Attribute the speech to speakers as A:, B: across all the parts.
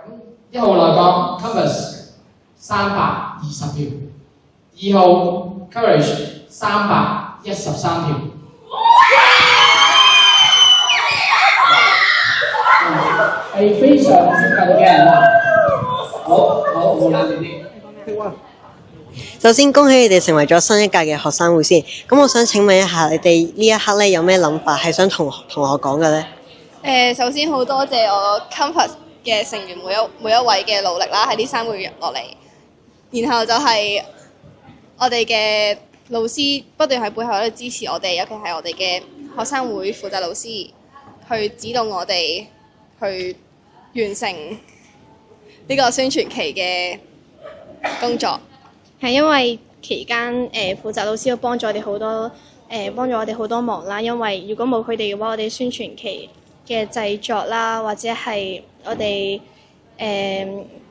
A: 咁1號內閣 Compass 320票，2號 Courage 313票。係非常接近嘅啦。好，冇啦，你啲。
B: 首先恭喜你哋成為咗新一屆嘅學生會先。咁我想請問一下，你哋呢一刻咧有咩諗法係想同學講嘅咧？
C: 首先好多謝我 Compass 嘅成員每一位嘅努力啦，喺呢3個月落嚟。然後就係我哋嘅老師不斷喺背後喺度支持我哋，尤其係我哋嘅學生會負責老師去指導我哋去完成呢個宣傳期嘅工作。
D: 係因為期間負責老師都幫咗我哋好多幫咗我哋好多忙啦。因為如果冇佢哋嘅話，我哋宣傳期嘅製作啦，或者係我哋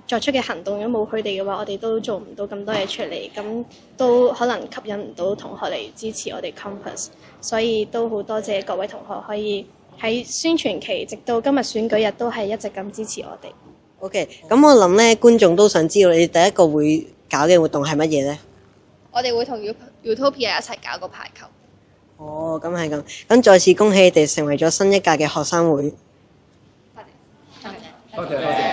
D: 作出嘅行動，如果冇佢哋嘅話，我哋都做唔到咁多嘢出嚟，咁都可能吸引唔到同學嚟支持我哋 Compass。所以都好多謝各位同學可以喺宣傳期直到今日選舉日都係一直咁支持我哋。
B: OK， 咁我諗咧，觀眾都想知道你哋第一個會搞嘅活動係乜嘢咧？
C: 我哋會同 Utopia 一齊搞個排球。
B: 哦，咁係咁。咁再次恭喜你哋成為咗新一屆嘅學生會。
C: 多謝。